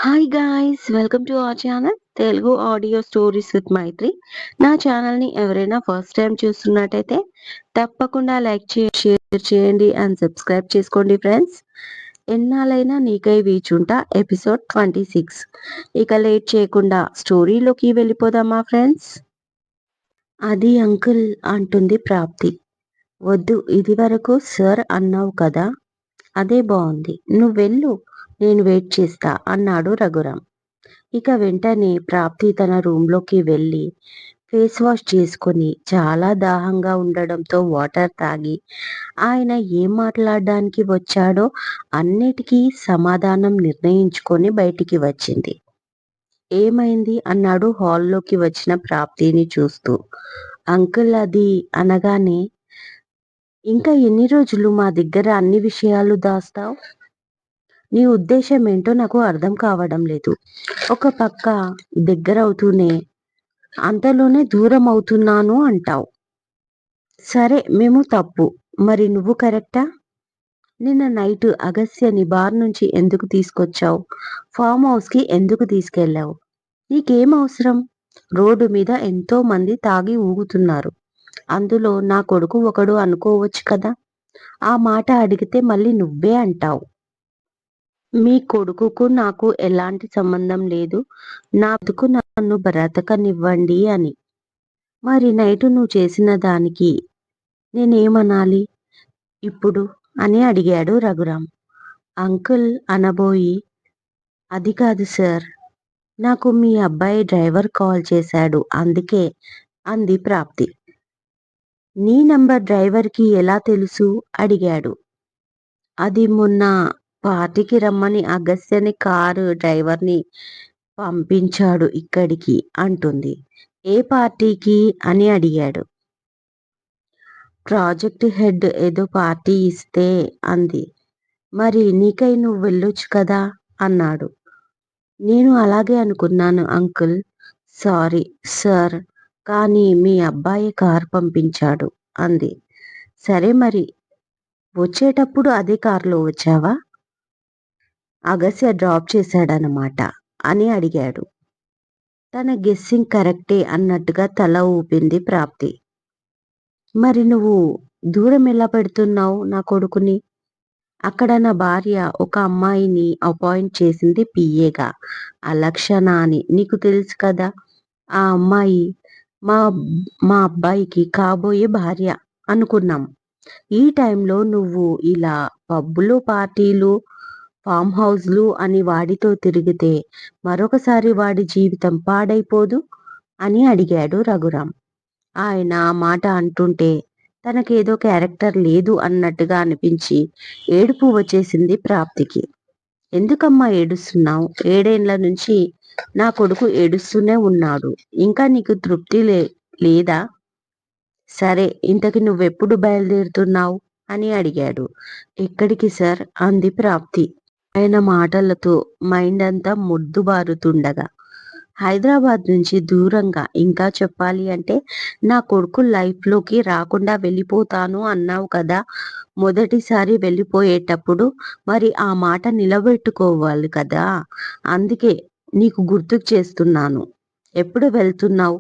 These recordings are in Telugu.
Hi guys! Welcome to our channel Telugu audio stories with Maithri. నా ఛానల్‌ని ఎవరైనా ఫస్ట్ టైం చూస్తున్నట్టయితే తప్పకుండా లైక్ చేయండి, షేర్ చేయండి అండ్ సబ్స్క్రైబ్ చేసుకోండి ఫ్రెండ్స్. ఎన్నాళ్ళైనా నీకై వేచుంటా ఎపిసోడ్ 26. ఇక లేట్ చేయకుండా స్టోరీలోకి వెళ్ళిపోదామా ఫ్రెండ్స్? అది అంకుల్ అంటుంది ప్రాప్తి. వద్దు, ఇదివరకు సార్ అన్నావు కదా, అదే బావుంది. నువ్వెళ్ళు, నేను వెయిట్ చేస్తా అన్నాడు రఘురాం. ఇక వెంటనే ప్రాప్తి తన రూంలోకి వెళ్ళి ఫేస్ వాష్ చేసుకొని చాలా దాహంగా ఉండడంతో వాటర్ తాగి ఆయన ఏం మాట్లాడడానికి వచ్చాడో అన్నిటికీ సమాధానం నిర్ణయించుకొని బయటికి వచ్చింది. ఏమైంది అన్నాడు హాల్లోకి వచ్చిన ప్రాప్తిని చూస్తూ. అంకుల్ అది అనగానే, ఇంకా ఎన్ని రోజులు మా దగ్గర అన్ని విషయాలు దాస్తావ్? నీ ఉద్దేశం ఏంటో నాకు అర్థం కావడం లేదు. ఒక పక్క దగ్గరవుతూనే అంతలోనే దూరం అవుతున్నాను అంటావు. సరే, మేము తప్పు. మరి నువ్వు కరెక్టా? నిన్న నైట్ అగస్త్యని బార్ నుంచి ఎందుకు తీసుకొచ్చావు? ఫామ్ హౌస్‌కి ఎందుకు తీసుకెళ్ళావు? నీకేం అవసరం? రోడ్డు మీద ఎంతో మంది తాగి ఊగుతున్నారు. అందులో నా కొడుకు ఒకడు అనుకోవచ్చు కదా! ఆ మాట అడిగితే మళ్ళీ నువ్వే అంటావు. మీ కొడుకుకు నాకు ఎలాంటి సంబంధం లేదు. నా బతుకు నన్ను బ్రతకనివ్వండి అని. మరి నైటు నువ్వు చేసిన దానికి నేనేమనాలి ఇప్పుడు అని అడిగాడు రఘురాం. అంకుల్ అనబోయి, అది కాదు సార్. నాకు మీ అబ్బాయి డ్రైవర్ కాల్ చేశాడు అందుకే అంది ప్రాప్తి. నీ నంబర్ డ్రైవర్కి ఎలా తెలుసు అడిగాడు. అది మొన్న పార్టీకి రమ్మని అగస్త్యని కారు డ్రైవర్ని పంపించాడు ఇక్కడికి అంటుంది. ఏ పార్టీకి అని అడిగాడు. ప్రాజెక్ట్ హెడ్ ఏదో పార్టీ ఇస్తే అంది. మరి నీకై నువ్వు వెళ్ళొచ్చు కదా అన్నాడు. నేను అలాగే అనుకున్నాను అంకుల్. సారీ సార్, కానీ మీ అబ్బాయి కారు పంపించాడు అంది. సరే మరి వచ్చేటప్పుడు అదే కారులో వచ్చావా? అగస్య డ్రాప్ చేశాడనమాట అని అడిగాడు. తన గెస్సింగ్ కరెక్టే అన్నట్టుగా తల ఊపింది ప్రాప్తి. మరి నువ్వు దూరం ఎలా పెడుతున్నావు నా కొడుకుని? అక్కడ నా భార్య ఒక అమ్మాయిని అపాయింట్ చేసింది పిఏగా, అలక్షణ అని. నీకు తెలుసు కదా! ఆ అమ్మాయి మా మా అబ్బాయికి కాబోయే భార్య అనుకున్నాం. ఈ టైంలో నువ్వు ఇలా పబ్బులు, పార్టీలు, ఫామ్ హౌస్‌లు అని వాడితో తిరిగితే మరొకసారి వాడి జీవితం పాడైపోదు అని అడిగాడు రఘురాం. ఆయన ఆ మాట అంటుంటే తనకేదో క్యారెక్టర్ లేదు అన్నట్టుగా అనిపించి ఏడుపు వచ్చేసింది ప్రాప్తికి. ఎందుకమ్మా ఏడుస్తున్నావు? 7 ఏండ్ల నుంచి నా కొడుకు ఏడుస్తూనే ఉన్నాడు. ఇంకా నీకు తృప్తి లేదా? సరే, ఇంతకి నువ్వెప్పుడు బయలుదేరుతున్నావు అని అడిగాడు. ఎక్కడికి సార్ అంది ప్రాప్తి. ఆయన మాటలతో మైండ్ అంతా మొద్దుబారుతుండగా. హైదరాబాద్ నుంచి దూరంగా. ఇంకా చెప్పాలి అంటే నా కొడుకు లైఫ్‌లోకి రాకుండా వెళ్ళిపోతాను అన్నావు కదా మొదటిసారి వెళ్ళిపోయేటప్పుడు. మరి ఆ మాట నిలబెట్టుకోవాలి కదా! అందుకే నీకు గుర్తుకు చేస్తున్నాను. ఎప్పుడు వెళ్తున్నావు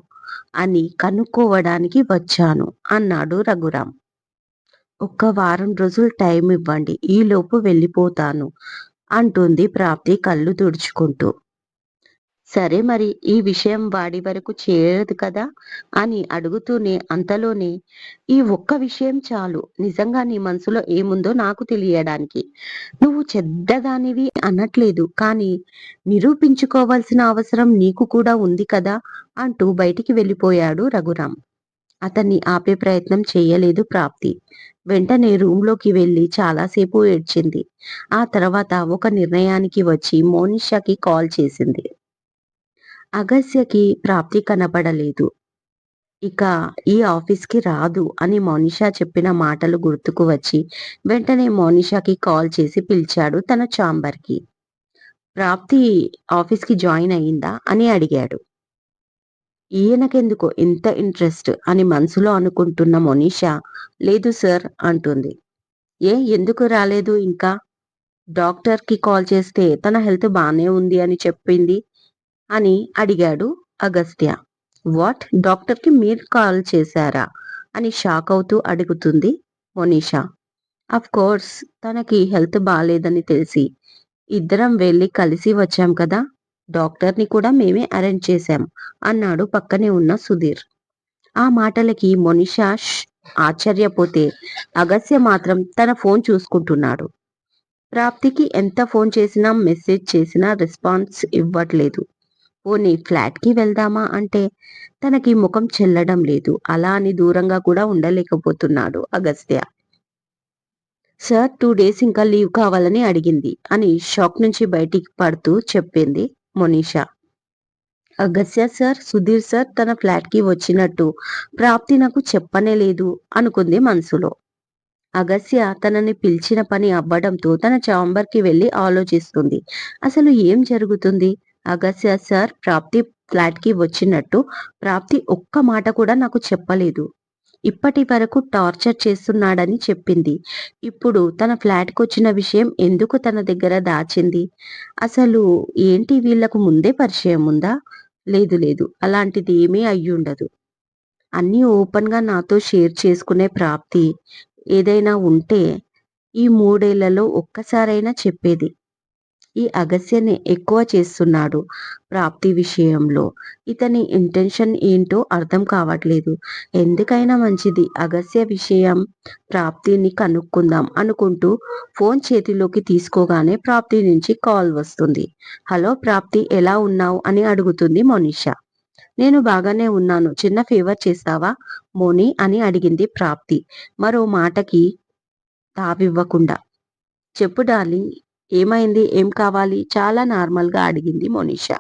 అని కనుక్కోవడానికి వచ్చాను అన్నాడు రఘురాం. ఒక్క వారం రోజులు టైం ఇవ్వండి. ఈలోపు వెళ్ళిపోతాను అంటుంది ప్రాప్తి కళ్ళు తుడుచుకుంటూ. సరే మరి ఈ విషయం వాడి వరకు చేరదు కదా అని అడుగుతూనే అంతలోనే, ఈ ఒక్క విషయం చాలు నిజంగా నీ మనసులో ఏముందో నాకు తెలియడానికి. నువ్వు చెడ్డదానివి అనట్లేదు, కానీ నిరూపించుకోవాల్సిన అవసరం నీకు కూడా ఉంది కదా అంటూ బయటికి వెళ్ళిపోయాడు రఘురాం. అతన్ని ఆపే ప్రయత్నం చేయలేదు ప్రాప్తి. వెంటనే రూంలోకి వెళ్ళి చాలాసేపు ఏడ్చింది. ఆ తర్వాత ఒక నిర్ణయానికి వచ్చి మోనిషాకి కాల్ చేసింది. అగస్యకి ప్రాప్తి కనపడలేదు. ఇక ఈ ఆఫీస్‌కి రాదు అని మోనిషా చెప్పిన మాటలు గుర్తుకు వచ్చి వెంటనే మోనిషాకి కాల్ చేసి పిలిచాడు తన ఛాంబర్‌కి. ప్రాప్తి ఆఫీస్‌కి జాయిన్ అయిందా అని అడిగాడు. ఈయనకెందుకో ఇంత ఇంట్రెస్ట్ అని మనసులో అనుకుంటున్న మోనిషా, లేదు సార్ అంటుంది. ఎందుకు రాలేదు ఇంకా? డాక్టర్‌కి కాల్ చేస్తే తన హెల్త్ బానే ఉంది అని చెప్పింది అని అడిగాడు అగస్త్య. వాట్? డాక్టర్‌కి మీరు కాల్ చేశారా? అని షాక్ అవుతూ అడుగుతుంది మొనిషా. అఫ్‌కోర్స్ తనకి హెల్త్ బాలేదని తెలిసి ఇద్దరం వెళ్లి కలిసి వచ్చాం కదా! డాక్టర్‌ని కూడా మేమే అరేంజ్ చేశాం అన్నాడు పక్కనే ఉన్న సుధీర్. ఆ మాటలకి మొనిషా ఆశ్చర్యపోతే అగస్త్య మాత్రం తన ఫోన్ చూసుకుంటున్నాడు. ప్రాప్తికి ఎంత ఫోన్ చేసినా మెసేజ్ చేసినా రెస్పాన్స్ ఇవ్వట్లేదు. పోనీ ఫ్లాట్‌కి వెళ్దామా అంటే తనకి ముఖం చెల్లడం లేదు. అలా అని దూరంగా కూడా ఉండలేకపోతున్నాడు అగస్త్య. సార్ 2 డేస్ ఇంకా లీవ్ కావాలని అడిగింది అని షాక్ నుంచి బయటికి పడుతూ చెప్పింది మొనిషా. అగస్య సార్, సుధీర్ సార్ తన ఫ్లాట్‌కి వచ్చినట్టు ప్రాప్తి నాకు చెప్పనే లేదు అనుకుంది మనసులో. అగస్య తనని పిలిచిన పని అవ్వడంతో తన ఛాంబర్‌కి వెళ్లి ఆలోచిస్తుంది. అసలు ఏం జరుగుతుంది? అగస్య సార్ ప్రాప్తి ఫ్లాట్‌కి వచ్చినట్టు ప్రాప్తి ఒక్క మాట కూడా నాకు చెప్పలేదు. ఇప్పటి వరకు టార్చర్ చేస్తున్నాడని చెప్పింది. ఇప్పుడు తన ఫ్లాట్‌కొచ్చిన విషయం ఎందుకు తన దగ్గర దాచింది? అసలు ఏంటి వీళ్ళకు ముందే పరిచయం ఉందా? లేదు లేదు. అలాంటిది ఏమీ అయ్యుండదు. అన్నీ ఓపెన్‌గా నాతో షేర్ చేసుకునే ప్రాప్తి ఏదైనా ఉంటే ఈ 3 ఏళ్లలో ఒక్కసారైనా చెప్పేది. ఈ అగస్యని ఎక్కువ చేస్తున్నాడు ప్రాప్తి విషయంలో. ఇతని ఇంటెన్షన్ ఏంటో అర్థం కావట్లేదు. ఎందుకైనా మంచిది అగస్య విషయం ప్రాప్తిని కనుక్కుందాం అనుకుంటూ ఫోన్ చేతిలోకి తీసుకోగానే ప్రాప్తి నుంచి కాల్ వస్తుంది. హలో ప్రాప్తి ఎలా ఉన్నావు అని అడుగుతుంది మోనిషా. నేను బాగానే ఉన్నాను. చిన్న ఫేవర్ చేస్తావా మోని అని అడిగింది ప్రాప్తి. మరో మాటకి తావివ్వకుండా. చెప్పు డార్లింగ్ ఏమైంది? ఏం కావాలి? చాలా నార్మల్‌గా అడిగింది మోనిషా.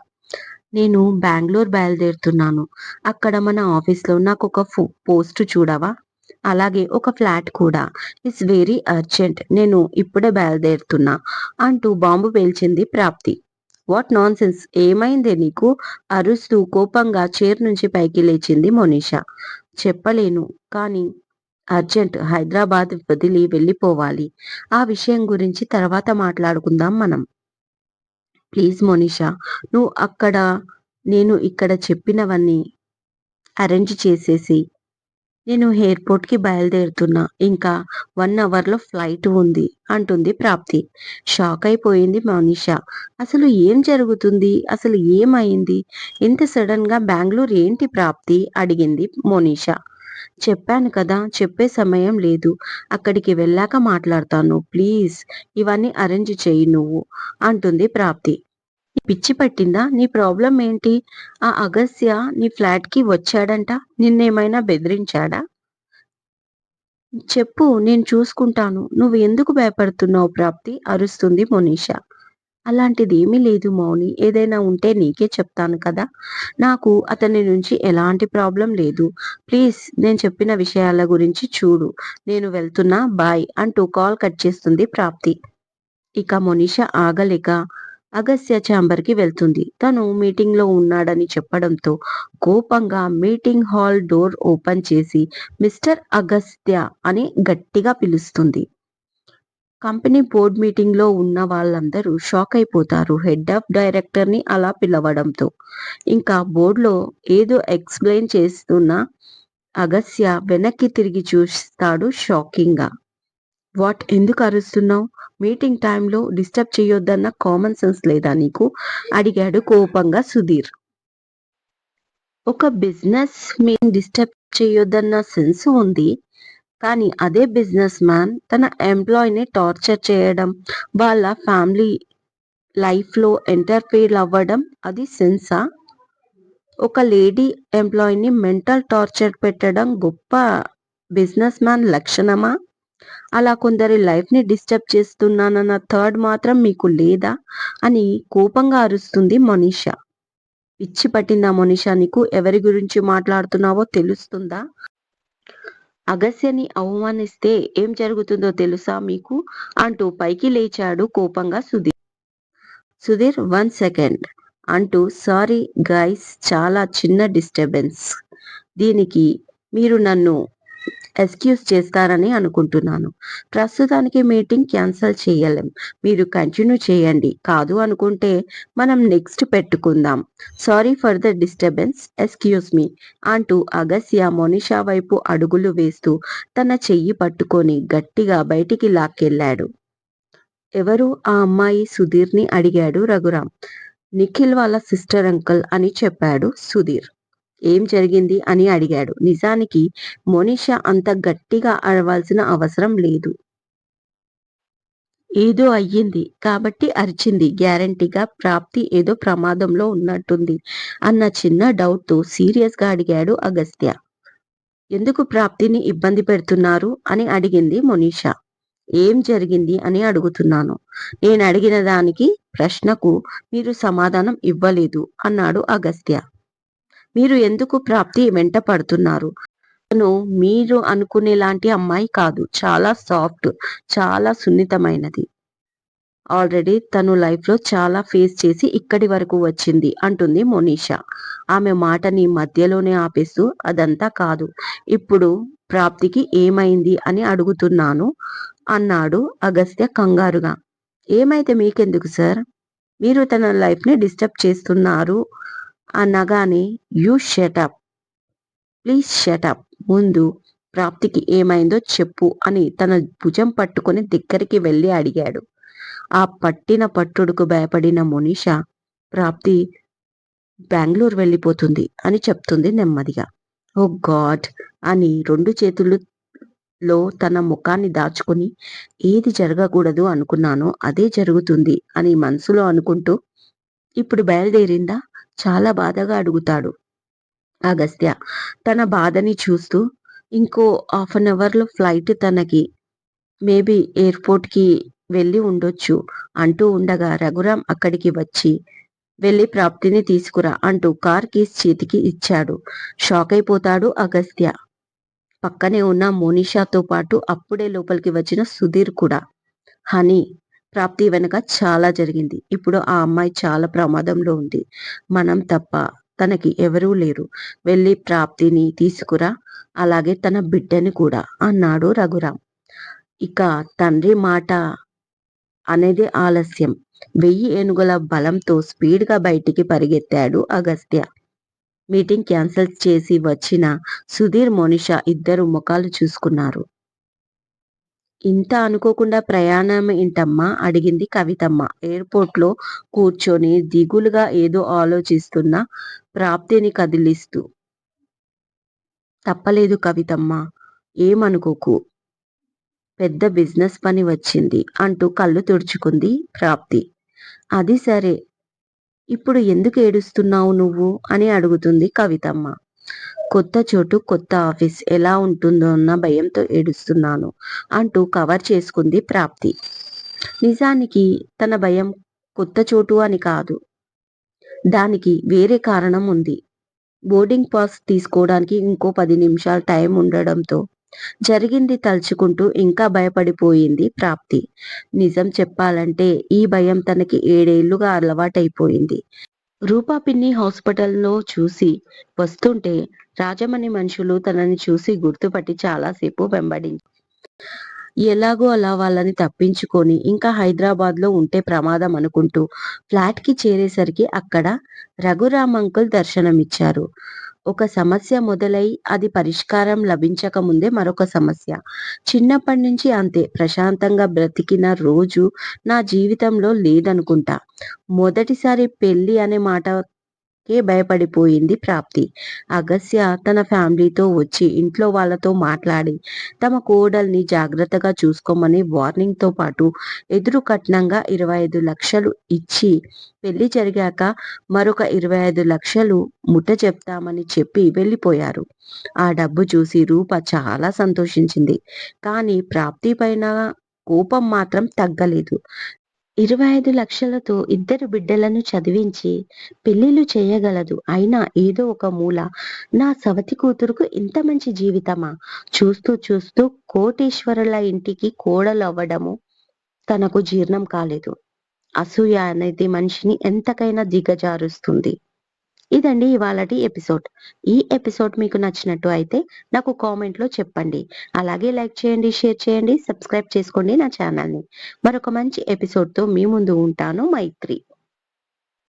నేను బెంగుళూరు బయలుదేరుతున్నాను. అక్కడ మన ఆఫీస్‌లో నాకొక పోస్ట్ చూడవా? అలాగే ఒక ఫ్లాట్ కూడా. It's very urgent. నేను ఇప్పుడే బయలుదేరుతున్నా అంటూ బాంబు పేల్చింది ప్రాప్తి. వాట్ నాన్‌సెన్స్ ఏమైందే నీకు? అరుస్తూ కోపంగా చైర్ నుంచి పైకి లేచింది మోనిషా. చెప్పలేను. కానీ అర్జెంట్. హైదరాబాద్ వదిలి వెళ్ళిపోవాలి. ఆ విషయం గురించి తర్వాత మాట్లాడుకుందాం మనం. ప్లీజ్ మోనిషా నువ్వు అక్కడ నేను ఇక్కడ చెప్పినవన్నీ అరేంజ్ చేసేసి నేను ఎయిర్‌పోర్ట్‌కి బయలుదేరుతున్నా. ఇంకా 1 అవర్‌లో ఫ్లైట్ ఉంది అంటుంది ప్రాప్తి. షాక్ అయిపోయింది మోనిషా. అసలు ఏం జరుగుతుంది? అసలు ఏమైంది? ఇంత సడెన్‌గా బెంగుళూరు ఏంటి ప్రాప్తి? అడిగింది మోనిషా. చెప్పాను కదా! చెప్పే సమయం లేదు. అక్కడికి వెళ్ళాక మాట్లాడతాను. ప్లీజ్ ఇవన్నీ అరేంజ్ చెయ్యి నువ్వు అంటుంది ప్రాప్తి. పిచ్చి పట్టిందా? నీ ప్రాబ్లమ్ ఏంటి? ఆ అగస్త్య నీ ఫ్లాట్‌కి వచ్చాడంట. నిన్నేమైనా బెదిరించాడా? చెప్పు నేను చూసుకుంటాను. నువ్వు ఎందుకు భయపడుతున్నావు ప్రాప్తి? అరుస్తుంది మోనిషా. అలాంటిదేమీ లేదు మౌని. ఏదైనా ఉంటే నీకే చెప్తాను కదా! నాకు అతని నుంచి ఎలాంటి ప్రాబ్లమ్ లేదు. ప్లీజ్ నేను చెప్పిన విషయాల గురించి చూడు. నేను వెళ్తున్నా బాయ్ అంటూ కాల్ కట్ చేస్తుంది ప్రాప్తి. ఇక మోనిష ఆగలేక అగస్త్య ఛాంబర్‌కి వెళ్తుంది. తను మీటింగ్‌లో ఉన్నాడని చెప్పడంతో కోపంగా మీటింగ్ హాల్ డోర్ ఓపెన్ చేసి మిస్టర్ అగస్త్య అని గట్టిగా పిలుస్తుంది. కంపెనీ బోర్డ్ మీటింగ్‌లో ఉన్న వాళ్ళందరూ షాక్ అయిపోతారు. హెడ్ ఆఫ్ డైరెక్టర్‌ని అలా పిలవడంతో. ఇంకా బోర్డ్‌లో ఏదో ఎక్స్‌ప్లెయిన్ చేస్తున్న అగస్త్య వెనక్కి తిరిగి చూస్తాడు షాకింగ్‌గా. వాట్ ఎందుకు అరుస్తున్నావు? మీటింగ్ టైంలో డిస్టర్బ్ చేయొద్దన్న కామన్ సెన్స్ లేదా నీకు? అడిగాడు కోపంగా సుధీర్. ఒక బిజినెస్ మెన్ డిస్టర్బ్ చేయొద్దన్న సెన్స్ ఉంది. కానీ అదే బిజినెస్ మ్యాన్ తన ఎంప్లాయీని టార్చర్ చేయడం, వాళ్ళ ఫ్యామిలీ లైఫ్‌లో ఇంటర్ఫియర్ అవ్వడం అది సెన్సా? ఒక లేడీ ఎంప్లాయీని మెంటల్ టార్చర్ పెట్టడం గొప్ప బిజినెస్ మ్యాన్ లక్షణమా? అలా కొందరి లైఫ్‌ని డిస్టర్బ్ చేస్తున్నానన్న థాట్ మాత్రం మీకు లేదా? అని కోపంగా అరుస్తుంది మోనిషా. పిచ్చి పట్టిందా మోనిషా నీకు? ఎవరి గురించి మాట్లాడుతున్నావో తెలుస్తుందా? అగస్యని అవమానిస్తే ఏం జరుగుతుందో తెలుసా మీకు? అంటూ పైకి లేచాడు కోపంగా సుధీర్. సుధీర్ 1 సెకండ్ అంటూ సారీ గైస్ చాలా చిన్న డిస్టర్బెన్స్. దీనికి మీరు నన్ను ఎక్స్‌క్యూజ్ చేస్తారని అనుకుంటున్నాను. ప్రస్తుతానికి మీటింగ్ క్యాన్సల్ చేయలేం. మీరు కంటిన్యూ చేయండి. కాదు అనుకుంటే మనం నెక్స్ట్ పెట్టుకుందాం. Sorry for the disturbance. Excuse me అంటూ అగస్త్య మోనిషా వైపు అడుగులు వేస్తూ తన చెయ్యి పట్టుకొని గట్టిగా బయటికి లాక్కెళ్ళాడు. ఎవరు ఆ అమ్మాయి సుధీర్‌ని అడిగాడు రఘురాం. నిఖిల్ వాళ్ళ సిస్టర్ అంకుల్ అని చెప్పాడు సుధీర్. ఏం జరిగింది అని అడిగాడు. నిజానికి మోనిషా అంత గట్టిగా అరవాల్సిన అవసరం లేదు. ఏదో అయ్యింది కాబట్టి అరిచింది. గ్యారంటీగా ప్రాప్తి ఏదో ప్రమాదంలో ఉన్నట్టుంది అన్న చిన్న డౌట్‌తో సీరియస్‌గా అడిగాడు అగస్త్య. ఎందుకు ప్రాప్తిని ఇబ్బంది పెడుతున్నారు అని అడిగింది మోనిషా. ఏం జరిగింది అని అడుగుతున్నాను. నేనడిగిన దానికి ప్రశ్నకు మీరు సమాధానం ఇవ్వలేదు అన్నాడు అగస్త్య. మీరు ఎందుకు ప్రాప్తి వెంట పడుతున్నారు? తను మీరు అనుకునేలాంటి అమ్మాయి కాదు. చాలా సాఫ్ట్, చాలా సున్నితమైనది. ఆల్రెడీ తను లైఫ్‌లో చాలా ఫేస్ చేసి ఇక్కడి వరకు వచ్చింది అంటుంది మోనిషా. ఆమె మాటని మధ్యలోనే ఆపేస్తూ అదంతా కాదు. ఇప్పుడు ప్రాప్తికి ఏమైంది అని అడుగుతున్నాను అన్నాడు అగస్త్య కంగారుగా. ఏమైతే మీకెందుకు సార్? మీరు తన లైఫ్‌ని డిస్టర్బ్ చేస్తున్నారు అనగానే you shut up. Please shut up. ముందు ప్రాప్తికి ఏమైందో చెప్పు అని తన భుజం పట్టుకొని దగ్గరికి వెళ్ళి అడిగాడు. ఆ పట్టిన పట్టుడుకు భయపడిన మోనిషా ప్రాప్తి బెంగుళూరు వెళ్ళిపోతుంది అని చెప్తుంది నెమ్మదిగా. ఓ గాడ్ అని 2 చేతులులో తన ముఖాన్ని దాచుకొని ఏది జరగకూడదు అనుకున్నానో అదే జరుగుతుంది అని మనసులో అనుకుంటూ ఇప్పుడు బయలుదేరిందా? చాలా బాధగా అడుగుతాడు అగస్త్య తన బాధని చూస్తూ. ఇంకో హాఫ్ అన్ అవర్‌లో ఫ్లైట్ తనకి. మేబీ ఎయిర్‌పోర్ట్‌కి వెళ్ళి ఉండొచ్చు అంటూ ఉండగా రఘురాం అక్కడికి వచ్చి వెళ్ళి ప్రాప్తిని తీసుకురా అంటూ కార్ కీస్ చేతికి ఇచ్చాడు. షాకయిపోతాడు అగస్త్య. పక్కనే ఉన్న మోనిషాతో పాటు అప్పుడే లోపలికి వచ్చిన సుధీర్ కూడా. హనీ, ప్రాప్తి వెనక చాలా జరిగింది. ఇప్పుడు ఆ అమ్మాయి చాలా ప్రమాదంలో ఉంది. మనం తప్ప తనకి ఎవరూ లేరు. వెళ్ళి ప్రాప్తిని తీసుకురా. అలాగే తన బిడ్డని కూడా అన్నాడు రఘురాం. ఇక తండ్రి మాట అనేదే ఆలస్యం. 1000 ఏనుగుల బలంతో స్పీడ్‌గా బయటికి పరిగెత్తాడు అగస్త్య. మీటింగ్ క్యాన్సల్ చేసి వచ్చిన సుధీర్, మోనిషా ఇద్దరూ ముఖాలు చూసుకున్నారు. ఇంత అనుకోకుండా ప్రయాణం ఏంటమ్మా? అడిగింది కవితమ్మ. ఎయిర్‌పోర్ట్‌లో కూర్చొని దిగులుగా ఏదో ఆలోచిస్తున్న ప్రాప్తిని కదిలిస్తూ. తప్పలేదు కవితమ్మా. ఏమనుకోకు. పెద్ద బిజినెస్ పని వచ్చింది అంటూ కళ్ళు తుడుచుకుంది ప్రాప్తి. అది సరే. ఇప్పుడు ఎందుకు ఏడుస్తున్నావు నువ్వు? అని అడుగుతుంది కవితమ్మ. కొత్త చోటు, కొత్త ఆఫీస్ ఎలా ఉంటుందోన్న భయంతో ఏడుస్తున్నాను అంటూ కవర్ చేసుకుంది ప్రాప్తి. నిజానికి తన భయం కొత్త చోటు అని కాదు. దానికి వేరే కారణం ఉంది. బోర్డింగ్ పాస్ తీసుకోవడానికి ఇంకో 10 నిమిషాలు టైం ఉండడంతో జరిగింది తలుచుకుంటూ ఇంకా భయపడిపోయింది ప్రాప్తి. నిజం చెప్పాలంటే ఈ భయం తనకి 7 ఏళ్లుగా అలవాటైపోయింది. రూపా పిన్ని హాస్పిటల్‌లో చూసి వస్తుంటే రాజమణి మనుషులు తనని చూసి గుర్తుపట్టి చాలాసేపు ఎలాగో అలా వాళ్ళని తప్పించుకొని ఇంకా హైదరాబాద్‌లో ఉంటే ప్రమాదం అనుకుంటూ ఫ్లాట్‌కి చేరేసరికి అక్కడ రఘురామ్ అంకుల్ దర్శనమిచ్చారు. ఒక సమస్య మొదలై అది పరిష్కారం లభించక ముందే మరొక సమస్య. చిన్నప్పటి నుంచి అంతే ప్రశాంతంగా బ్రతికిన రోజు నా జీవితంలో లేదనుకుంటా. మొదటిసారి పెళ్లి అనే మాటకే భయపడిపోయింది ప్రాప్తి. అగస్య తన ఫ్యామిలీతో వచ్చి ఇంట్లో వాళ్ళతో మాట్లాడి తమ కోడల్ని జాగ్రత్తగా చూసుకోమని వార్నింగ్‌తో పాటు ఎదురు కట్నంగా 25 లక్షలు ఇచ్చి పెళ్లి జరిగాక మరొక 25 లక్షలు ముట్ట చెప్తామని చెప్పి వెళ్ళిపోయారు. ఆ డబ్బు చూసి రూప చాలా సంతోషించింది. కానీ ప్రాప్తి పైన కోపం మాత్రం తగ్గలేదు. 25 లక్షలతో ఇద్దరు బిడ్డలను చదివించి పెళ్లిళ్లు చేయగలదు. అయినా ఏదో ఒక మూల నా సవతి కూతురుకు ఇంత మంచి జీవితమా? చూస్తూ చూస్తూ కోటీశ్వరుల ఇంటికి కోడలవ్వడము తనకు జీర్ణం కాలేదు. అసూయ అనేది మనిషిని ఎంతకైనా దిగజారుస్తుంది. ఇదండి ఇవాళటి ఎపిసోడ్. ఈ ఎపిసోడ్ మీకు నచ్చినట్టు అయితే నాకు కామెంట్‌లో చెప్పండి. అలాగే లైక్ చేయండి, షేర్ చేయండి, సబ్స్క్రైబ్ చేసుకోండి నా ఛానల్‌ని. మరొక మంచి ఎపిసోడ్‌తో మీ ముందు ఉంటాను. మైత్రి.